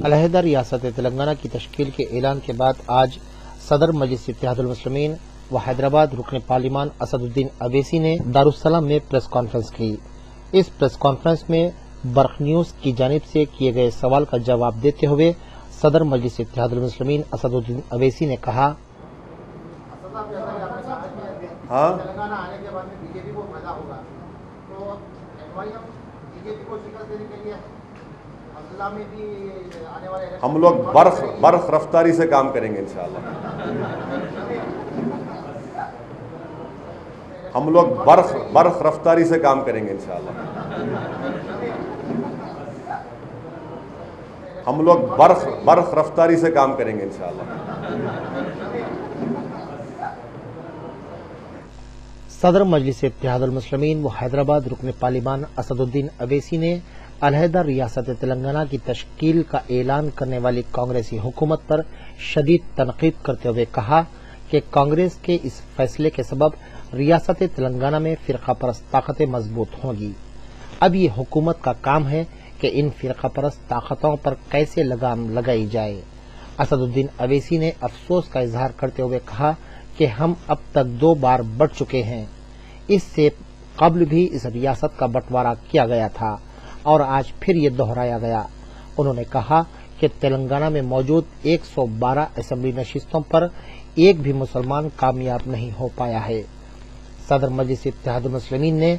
علیحدہ ریاست تلنگانہ کی تشکیل کے اعلان کے بعد آج صدر مجلس اتحاد المسلمین و حیدرآباد رکن پارلیمان اسد الدین اویسی نے دارالسلام میں پریس کانفرنس کی۔ اس پریس کانفرنس میں برق نیوز کی جانب سے کیے گئے سوال کا جواب دیتے ہوئے صدر مجلس اتحاد المسلمین اسد الدین اویسی نے کہا، تلنگانہ آنے کے بعد میں بی جے پی کو فائدہ ہوگا تو بی جے پی کو شکست دینے کے لیے میں بھی آنے والے ہم لوگ برق رفتاری سے کام کریں گے انشاءاللہ۔ ہم لوگ برق رفتاری سے کام کریں گے انشاءاللہ۔ ہم لوگ برق رفتاری سے کام کریں گے انشاءاللہ۔ صدر مجلس اتحاد المسلمین و حیدرآباد رکن پارلیمان اسد الدین اویسی نے علیحدہ ریاست تلنگانہ کی تشکیل کا اعلان کرنے والی کانگریسی حکومت پر شدید تنقید کرتے ہوئے کہا کہ کانگریس کے اس فیصلے کے سبب ریاست تلنگانہ میں فرقہ پرست طاقتیں مضبوط ہوں گی۔ اب یہ حکومت کا کام ہے کہ ان فرقہ پرست طاقتوں پر کیسے لگام لگائی جائے۔ اسد الدین اویسی نے افسوس کا اظہار کرتے ہوئے کہا کہ ہم اب تک 2 بار بٹ چکے ہیں، اس سے قبل بھی اس ریاست کا بٹوارہ کیا گیا تھا اور آج پھر یہ دہرایا گیا۔ انہوں نے کہا کہ تلنگانہ میں موجود 112 اسمبلی نشستوں پر ایک بھی مسلمان کامیاب نہیں ہو پایا ہے۔ صدر مجلس اتحاد المسلمین نے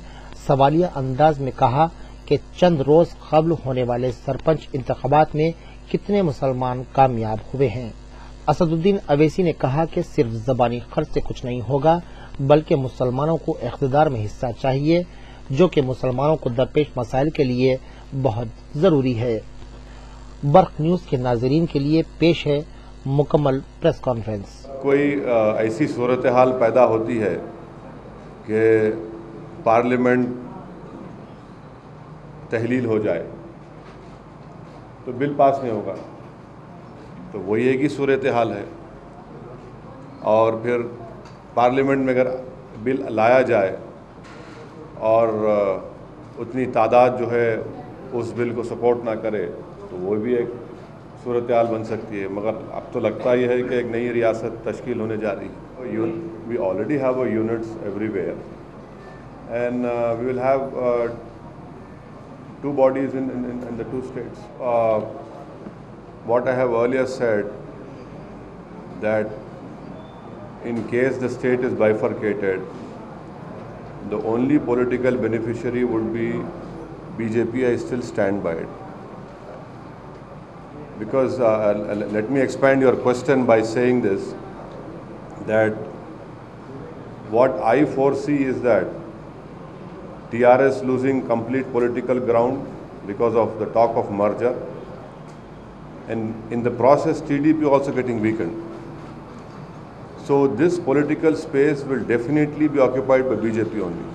سوالیہ انداز میں کہا کہ چند روز قبل ہونے والے سرپنچ انتخابات میں کتنے مسلمان کامیاب ہوئے ہیں۔ اسد الدین اویسی نے کہا کہ صرف زبانی خرچ سے کچھ نہیں ہوگا بلکہ مسلمانوں کو اقتدار میں حصہ چاہیے، جو کہ مسلمانوں کو درپیش مسائل کے لیے بہت ضروری ہے۔ برق نیوز کے ناظرین کے لیے پیش ہے مکمل پریس کانفرنس۔ کوئی ایسی صورتحال پیدا ہوتی ہے کہ پارلیمنٹ تحلیل ہو جائے تو بل پاس نہیں ہوگا، تو وہی ایک ہی صورتحال ہے۔ اور پھر پارلیمنٹ میں اگر بل لایا جائے اور اتنی تعداد جو ہے اس بل کو سپورٹ نہ کرے تو وہ بھی ایک صورتحال بن سکتی ہے۔ مگر اب تو لگتا یہ ہے کہ ایک نئی ریاست تشکیل ہونے جا رہی ہے۔ We already have units every and we will have 2 bodies in the 2 states. What I have earlier said, that in case the state is bifurcated, the only political beneficiary would be BJP. I still stand by it. Because let me expand your question by saying this, that what I foresee is that TRS losing complete political ground because of the talk of merger, and in the process TDP also getting weakened. So this political space will definitely be occupied by BJP only.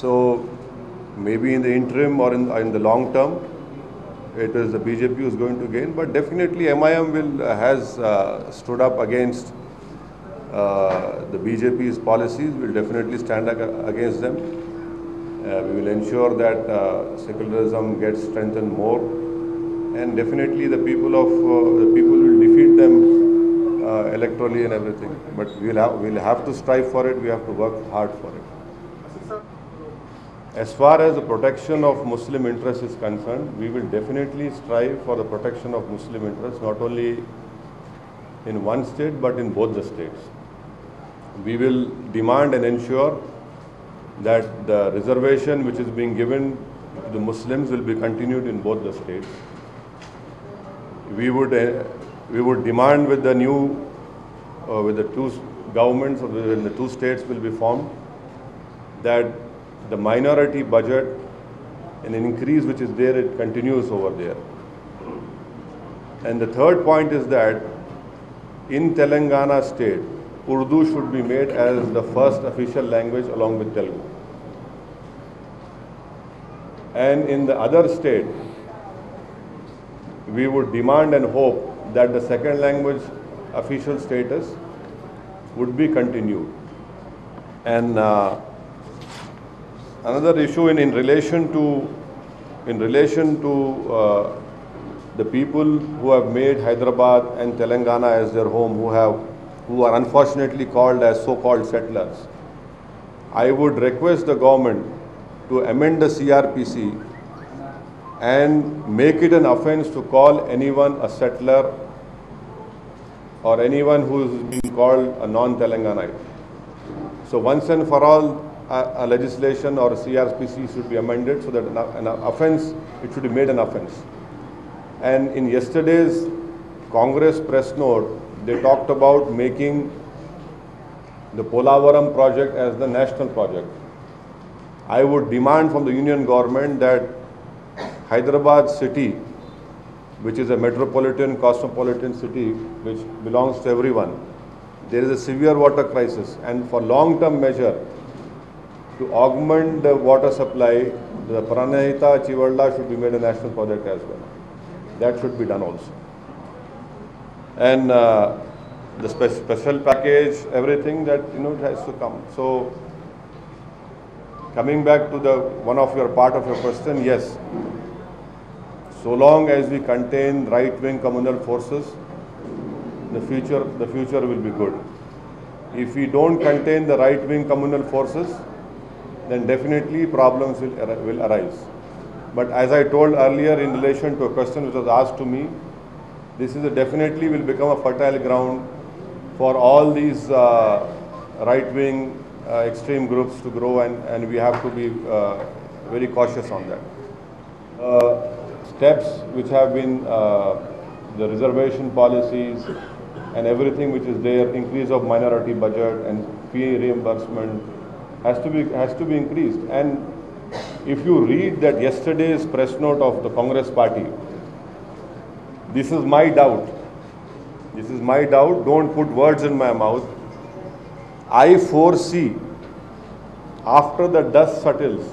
So maybe in the interim or in the long term, it is the BJP who is going to gain, but definitely MIM has stood up against the BJP's policies. Will definitely stand against them. We will ensure that secularism gets strengthened more, and definitely the people will defeat them electorally and everything. But we'll have to strive for it. We have to work hard for it. As far as the protection of Muslim interests is concerned, we will definitely strive for the protection of Muslim interests, not only in one state but in both the states. We will demand and ensure that the reservation which is being given to the Muslims will be continued in both the states. We would demand with the new, with the 2 governments, or when the 2 states will be formed, that the minority budget and an increase which is there, it continues over there. And the third point is that in Telangana state, Urdu should be made as the first official language along with Telugu. And in the other state, we would demand and hope that the second language official status would be continued. And another issue in relation to the people who have made Hyderabad and Telangana as their home, who are unfortunately called as so-called settlers, I would request the government to amend the CRPC and make it an offence to call anyone a settler or anyone who is being called a non-Telanganite. So once and for all, a legislation or a CRPC should be amended so that an offence, it should be made an offence. And in yesterday's Congress press note, they talked about making the Polavaram project as the national project. I would demand from the union government that Hyderabad city, which is a metropolitan, cosmopolitan city, which belongs to everyone, there is a severe water crisis, and for long-term measure, to augment the water supply, the Pranahita Chivalda should be made a national project as well. That should be done also. And the special package, everything that, it has to come. So, coming back to one of your part of your question, yes, so long as we contain right-wing communal forces, the future will be good. If we don't contain the right-wing communal forces, then definitely problems will arise. But as I told earlier in relation to a question which was asked to me, this is definitely will become a fertile ground for all these right-wing extreme groups to grow, and we have to be very cautious on that. Steps which have been the reservation policies and everything which is there, increase of minority budget and fee reimbursement has to be increased. And if you read that yesterday's press note of the Congress party, this is my doubt. This is my doubt. Don't put words in my mouth. I foresee, after the dust settles,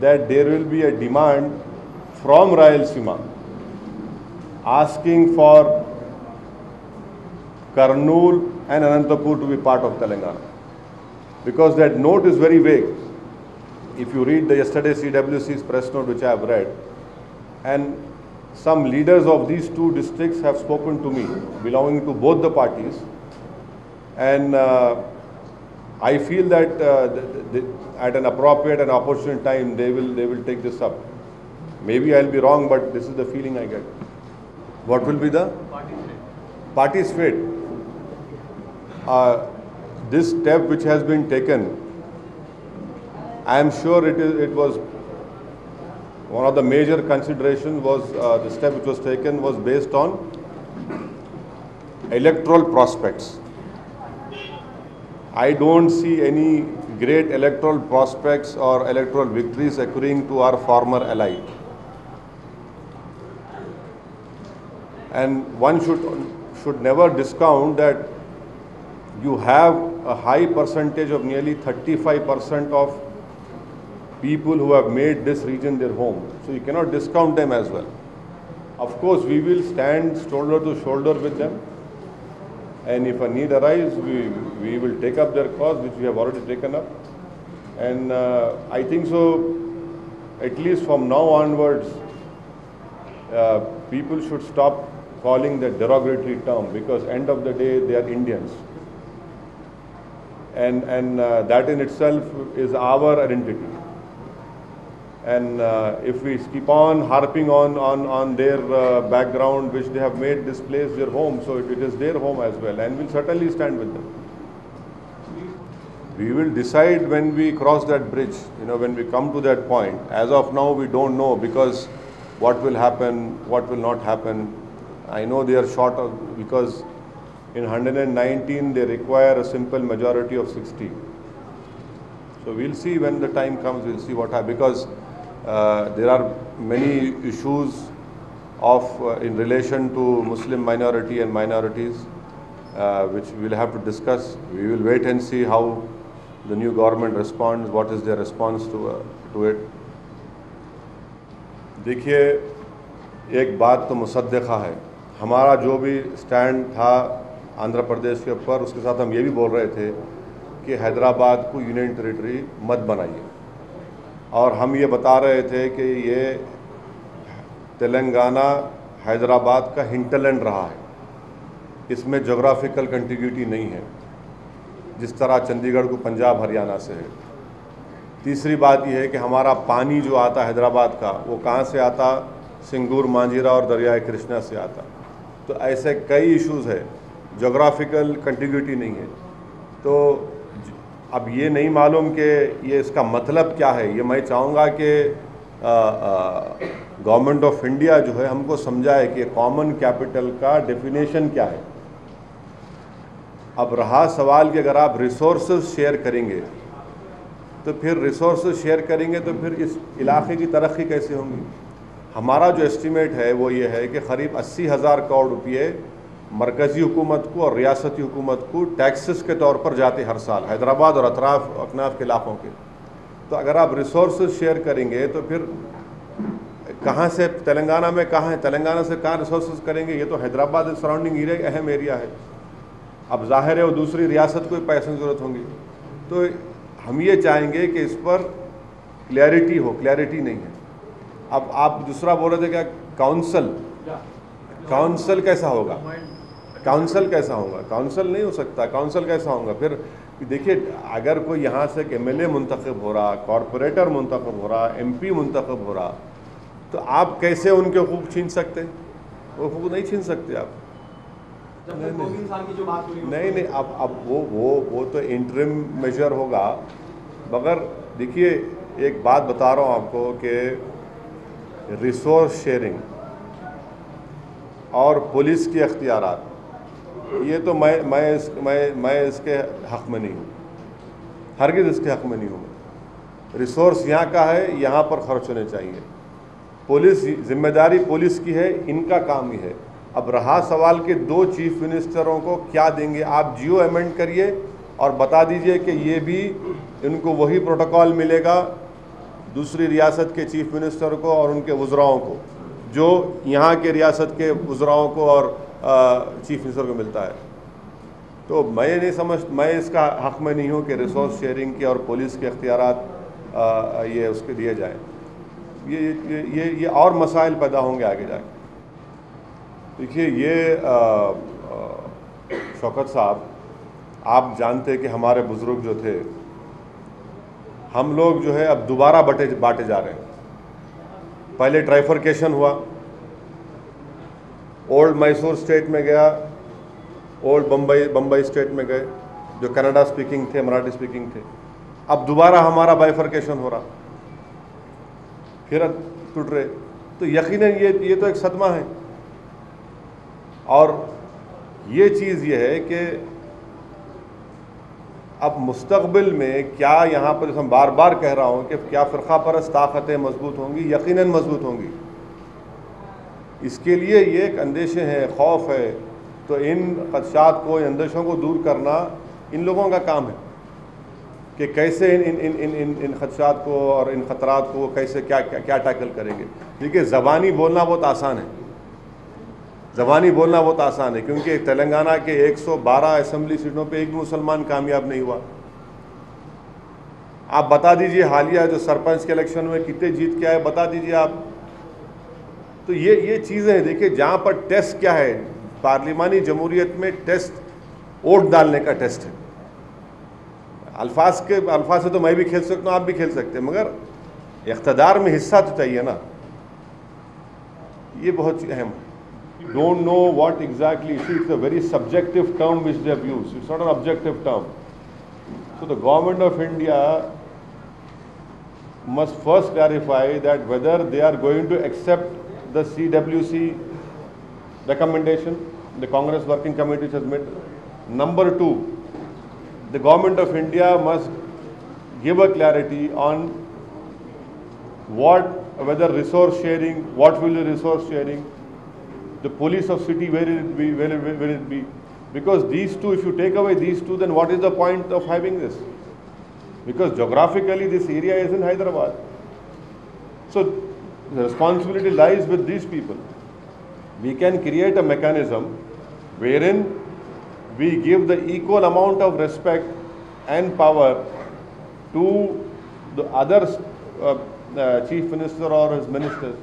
that there will be a demand from Rayalaseema asking for Kurnool and Anantapur to be part of Telangana. Because that note is very vague. If you read the yesterday's CWC's press note, which I have read, and some leaders of these two districts have spoken to me, belonging to both the parties, and I feel that at an appropriate and opportune time they will take this up. Maybe I'll be wrong, but this is the feeling I get. What will be the party's fate? This step which has been taken, I am sure it was one of the major considerations was the step which was taken was based on electoral prospects. I don't see any great electoral prospects or electoral victories occurring to our former ally. And one should never discount that you have a high percentage of nearly 35% of people who have made this region their home. So you cannot discount them as well. Of course, we will stand shoulder to shoulder with them. And if a need arises, we will take up their cause, which we have already taken up. And I think so, at least from now onwards, people should stop calling that derogatory term, because end of the day, they are Indians. And that in itself is our identity. And if we keep on harping on their background, which they have made this place their home, so it is their home as well, and we'll certainly stand with them. We will decide when we cross that bridge, when we come to that point. As of now, we don't know, because what will happen, what will not happen. I know they are short of, because in 119 they require a simple majority of 60. So we'll see when the time comes, we'll see what happens, because there are many issues in relation to Muslim minority and minorities, which we'll have to discuss. We will wait and see how the new government responds, what is their response to it. देखिए, एक बात तो मुसद्दक़ा है, हमारा जो भी stand था आंध्र प्रदेश के ऊपर, उसके साथ हम ये भी बोल रहे थे कि हैदराबाद को यूनियन टेरिटरी मत बनाइए, और हम ये बता रहे थे कि ये تلنگانہ حیدرآباد کا ہنٹرلینڈ رہا ہے. اس میں جغرافیکل کنٹیگیوٹی نہیں ہے جس طرح چندی گڑھ کو پنجاب ہریانہ سے ہے. تیسری بات یہ ہے کہ ہمارا پانی جو آتا ہے حیدرآباد کا وہ کہاں سے آتا؟ سنگور مانجیرا اور دریائے کرشنا سے آتا. تو ایسے کئی ایشوز ہے, جغرافیکل کنٹیگیوٹی نہیں ہے. تو اب یہ نہیں معلوم کہ یہ اس کا مطلب کیا ہے. یہ میں چاہوں گا کہ گورنمنٹ آف انڈیا جو ہے ہم کو سمجھائے کہ کامن کیپٹل کا ڈیفینیشن کیا ہے. اب رہا سوال کہ اگر آپ ریسورسز شیئر کریں گے تو پھر ریسورسز شیئر کریں گے تو پھر اس علاقے کی ترقی کیسے ہوں گی؟ ہمارا جو اسٹیمیٹ ہے وہ یہ ہے کہ قریب 80,000 کروڑ روپئے مرکزی حکومت کو اور ریاستی حکومت کو ٹیکسز کے طور پر جاتے ہر سال حیدرآباد اور اکناف کے علاقوں کے. تو اگر آپ ریسورسز شیئر کریں گے تو پھر کہاں سے تلنگانہ میں کہاں ہے؟ تلنگانہ سے کہاں ریسورسز کریں گے؟ یہ تو حیدرآباد سراؤنڈنگ ایریا اہم ایریا ہے. اب ظاہر ہے وہ دوسری ریاست کو پیسوں کی ضرورت ہوں گی. تو ہم یہ چاہیں گے کہ اس پر کلیئرٹی ہو. کلیئرٹی نہیں ہے. اب آپ دوسرا بول رہے تھے کہ کاؤنسل کیسا ہوگا؟ کاؤنسل کیسا ہوگا؟ کاؤنسل نہیں ہو سکتا. کاؤنسل کیسا ہوگا؟ پھر دیکھیے اگر کوئی یہاں سے ایک ایم ایل اے منتخب ہو رہا, کارپوریٹر منتخب ہو رہا, ایم پی منتخب ہو رہا, تو آپ کیسے ان کے حقوق چھین سکتے ہیں؟ وہ حقوق نہیں چھین سکتے آپ. نہیں اب وہ تو انٹرم میجر ہوگا. مگر دیکھیے ایک بات بتا رہا ہوں آپ کو کہ ریسورس شیئرنگ اور پولیس کے اختیارات یہ تو میں اس کے حق میں نہیں ہوں. ہرگز اس کے حق میں نہیں ہوں. ریسورس یہاں کا ہے, یہاں پر خرچ ہونے چاہیے. پولیس ذمہ داری پولیس کی ہے, ان کا کام ہی ہے. اب رہا سوال کہ 2 چیف منسٹروں کو کیا دیں گے, آپ جیو ایمنڈ کریے اور بتا دیجئے کہ یہ بھی ان کو وہی پروٹوکول ملے گا دوسری ریاست کے چیف منسٹر کو اور ان کے وزراؤں کو جو یہاں کے ریاست کے وزراؤں کو اور چیف منسٹر کو ملتا ہے. تو میں اس کا حق میں نہیں ہوں کہ ریسورس شیئرنگ کے اور پولیس کے اختیارات یہ اس کے دیے جائیں. یہ اور مسائل پیدا ہوں گے آگے جا کے. دیکھیے یہ شوکت صاحب, آپ جانتے کہ ہمارے بزرگ جو تھے, ہم لوگ جو ہے اب دوبارہ بانٹے جا رہے ہیں. پہلے ٹرائیفرکیشن ہوا, اولڈ میسور اسٹیٹ میں گیا, اولڈ بمبئی اسٹیٹ میں گئے جو کناڈا اسپیکنگ تھے, مراٹھی اسپیکنگ تھے. اب دوبارہ ہمارا بائیفرکیشن ہو رہا, پھر ٹوٹ رہے. تو یقیناً یہ تو ایک صدمہ ہے. اور یہ چیز یہ ہے کہ اب مستقبل میں کیا یہاں پر ہم بار بار کہہ رہا ہوں کہ کیا فرقہ پرست طاقتیں مضبوط ہوں گی؟ یقیناً مضبوط ہوں گی. اس کے لیے یہ ایک اندیشے ہیں, خوف ہے. تو ان خدشات کو, ان اندیشوں کو دور کرنا ان لوگوں کا کام ہے کہ کیسے ان خدشات کو اور ان خطرات کو کیسے کیا ٹیکل کریں گے. دیکھیے زبانی بولنا بہت آسان ہے, زبانی بولنا بہت آسان ہے کیونکہ تلنگانہ کے 112 اسمبلی سیٹوں پہ ایک بھی مسلمان کامیاب نہیں ہوا. آپ بتا دیجئے حالیہ جو سرپنچ کے الیکشن میں کتنے جیت کے آئے, بتا دیجئے آپ. تو یہ چیزیں ہیں. دیکھیے جہاں پر ٹیسٹ کیا ہے, پارلیمانی جمہوریت میں ٹیسٹ ووٹ ڈالنے کا ٹیسٹ ہے. الفاظ سے تو میں بھی کھیل سکتا ہوں, آپ بھی کھیل سکتے ہیں, مگر اقتدار میں حصہ تو چاہیے نا. یہ بہت اہم ہے. Don't know what exactly, see, it's a very subjective term which they have used. It's not an objective term. So the government of India must first clarify that whether they are going to accept the CWC recommendation, the Congress Working Committee has made. Number 2, the government of India must give a clarity on whether resource sharing, what will be resource sharing, the police of city, where will it be? Because these two, if you take away these two, then what is the point of having this? Because geographically this area is in Hyderabad. So the responsibility lies with these people. We can create a mechanism wherein we give the equal amount of respect and power to the other chief minister or his ministers.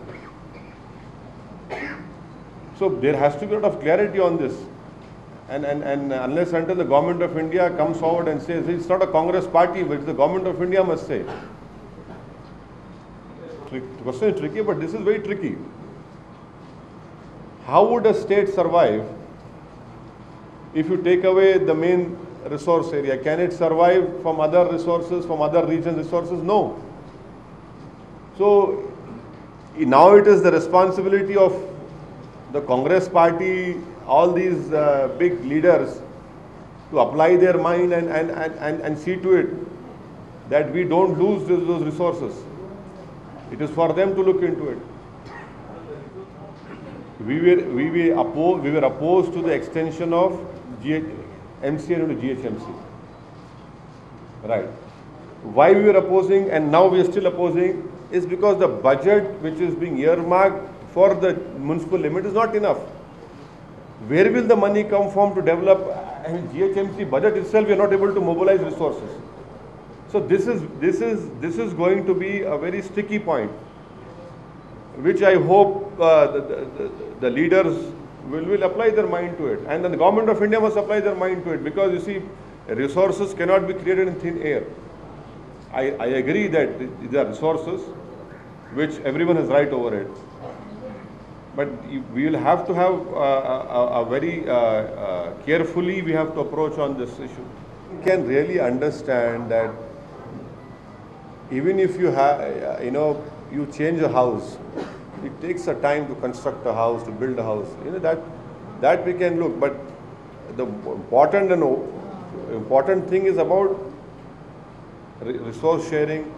So there has to be a lot of clarity on this. And unless until the government of India comes forward and says, it's not a Congress party, but the government of India must say. The question is tricky, but this is very tricky. How would a state survive if you take away the main resource area? Can it survive from other resources, from other regions' resources? No. So now it is the responsibility of the Congress party, all these big leaders, to apply their mind and see to it that we don't lose those resources. It is for them to look into it. We were opposed to the extension of MCN into GHMC. Right. Why we were opposing and now we are still opposing is because the budget which is being earmarked for the municipal limit is not enough. Where will the money come from to develop? I mean, GHMC budget itself, we are not able to mobilize resources. So this is going to be a very sticky point, which I hope the leaders will apply their mind to it, and then the government of India must apply their mind to it, because you see, resources cannot be created in thin air. I agree that these are resources which everyone has right over it, but we will have to have a very carefully we have to approach on this issue. You can really understand that even if you have, you change a house, it takes a time to construct a house, to build a house. That we can look, but the important thing is about resource sharing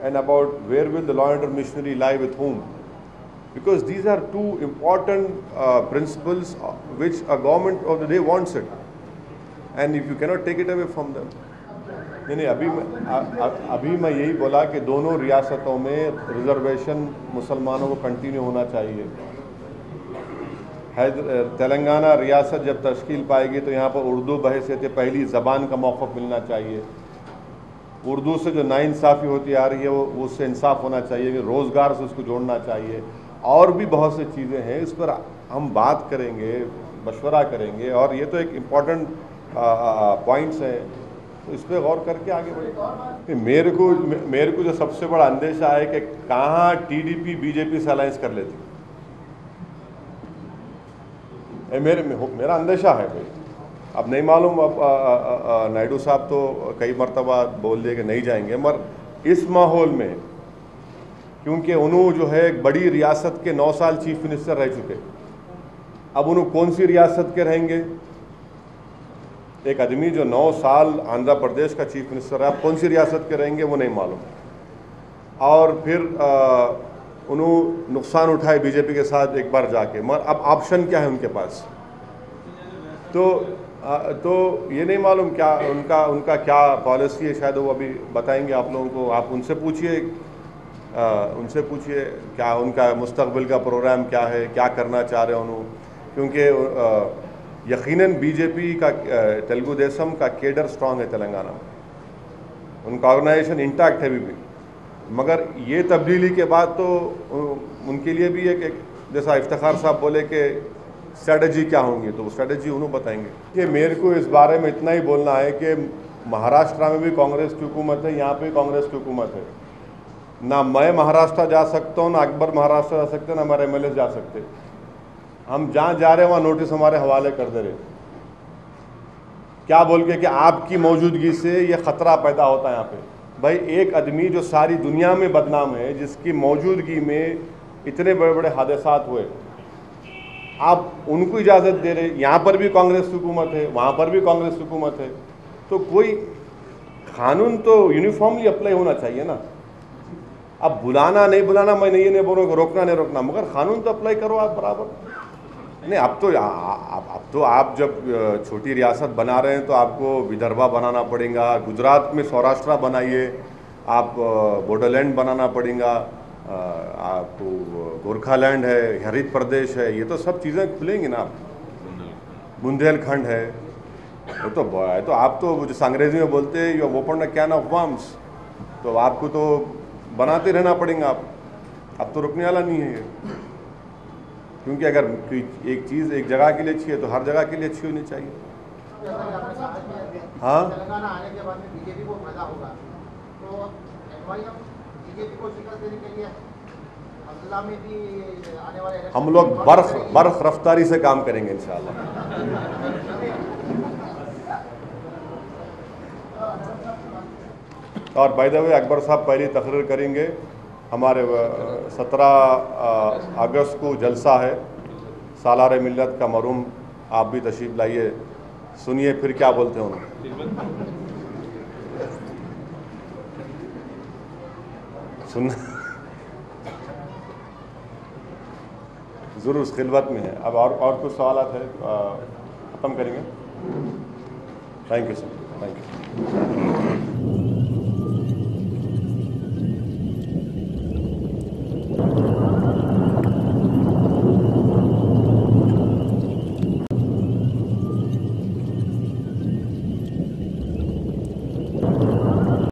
and about where will the law and order machinery lie with whom. Because these are two important principles which a government of the day wants it, and if you cannot take it away from them. नहीं अभी मैं यही बोला कि दोनों रियासतों में reservation मुसलमानों को कंटिन्यू होना चाहिए. तेलंगाना रियासत जब तश्कील पाएगी तो यहाँ पर उर्दू बहैसियत पहली ज़बान का मौक़िफ़ मिलना चाहिए. उर्दू से जो नाइंसाफ़ी होती आ रही है वो उससे इंसाफ होना चाहिए, रोज़गार से उसको जोड़ना चाहिए. और भी बहुत सी चीज़ें हैं, इस पर हम बात करेंगे, मशवरा करेंगे, और ये तो एक इम्पॉर्टेंट पॉइंट्स हैं, तो इस पर गौर करके आगे बढ़े. मेरे को जो सबसे बड़ा अंदेशा है कि कहाँ टीडीपी बीजेपी से अलायंस कर लेती, मेरा अंदेशा है भाई. अब नहीं मालूम, अब नायडू साहब तो कई मरतबा बोल दिए कि नहीं जाएंगे, मगर इस माहौल में, क्योंकि उन्होंने जो है एक बड़ी रियासत के 9 साल चीफ मिनिस्टर रह चुके, अब उन्होंने कौन सी रियासत के रहेंगे. एक आदमी जो 9 साल आंध्र प्रदेश का चीफ मिनिस्टर है, अब कौन सी रियासत के रहेंगे वो नहीं मालूम. और फिर उन्होंने नुकसान उठाए बीजेपी के साथ एक बार जाके, मगर अब ऑप्शन क्या है उनके पास, तो ये नहीं मालूम क्या उनका क्या पॉलिसी है. शायद वो अभी बताएंगे आप लोगों को. आप उनसे पूछिए क्या उनका मुस्तकबिल का प्रोग्राम क्या है, क्या करना चाह रहे हैं उन्होंने. क्योंकि यकीनन बीजेपी का तेलुगु देशम का केडर स्ट्रांग है तेलंगाना में, उनका ऑर्गेनाइजेशन इंटैक्ट है अभी भी, मगर ये तब्दीली के बाद तो उनके लिए भी एक जैसा इफ्तिखार साहब बोले कि स्ट्रेटजी क्या होंगी, तो वो स्ट्रेटजी उन्होंने बताएंगे. कि मेरे को इस बारे में इतना ही बोलना है कि महाराष्ट्र में भी कांग्रेस की हुकूमत है, यहाँ पे कांग्रेस की हुकूमत है. ना मैं महाराष्ट्र जा सकता हूँ, ना अकबर महाराष्ट्र जा सकते, ना हमारे MLA जा सकते. हम जहाँ जा रहे हैं वहाँ नोटिस हमारे हवाले कर दे रहे, क्या बोल के कि आपकी मौजूदगी से ये ख़तरा पैदा होता है यहाँ पे. भाई एक आदमी जो सारी दुनिया में बदनाम है, जिसकी मौजूदगी में इतने बड़े बड़े हादसात हुए, आप उनको इजाज़त दे रहे. यहाँ पर भी कांग्रेस हुकूमत है, वहाँ पर भी कांग्रेस हुकूमत है, तो कोई कानून तो यूनिफॉर्मली अप्लाई होना चाहिए ना. अब बुलाना नहीं बुलाना मैं ये नहीं बोल रहा, रोकना नहीं रोकना, मगर कानून तो अप्लाई करो आप बराबर. नहीं, अब तो आप जब छोटी रियासत बना रहे हैं तो आपको विदर्भा बनाना पड़ेगा, गुजरात में सौराष्ट्र बनाइए, आप बोडोलैंड बनाना पड़ेगा, आपको गोरखालैंड है, हरित प्रदेश है, ये तो सब चीज़ें खुलेंगी ना. आप बुंदेलखंड है, तो आप तो जो अंग्रेजी में बोलते हैं you open a can of worms, तो आपको तो बनाते रहना पड़ेगा. अब तो रुकने वाला नहीं है ये. کیونکہ اگر ایک چیز ایک جگہ کے لیے اچھی ہے تو ہر جگہ کے لیے اچھی ہونی چاہیے. ہاں تلنگانہ آنے کے بعد میں بی جے پی کو فائدہ ہوگا تو NYM بی جے پی کو شکست دینے کے لیے عبداللہ میں بھی آنے والے ہم لوگ برف رفتاری سے کام کریں گے انشاءاللہ. اور بائی دا وے اکبر صاحب پہلی تقریر کریں گے. ہمارے 17 اگست کو جلسہ ہے سالار ملت کا مرحوم. آپ بھی تشریف لائیے, سنیے پھر کیا بولتے ہیں ضرور اس خلوت میں ہے. اب اور کچھ سوالات ہیں, ختم کریں گے. Thank you sir, thank you.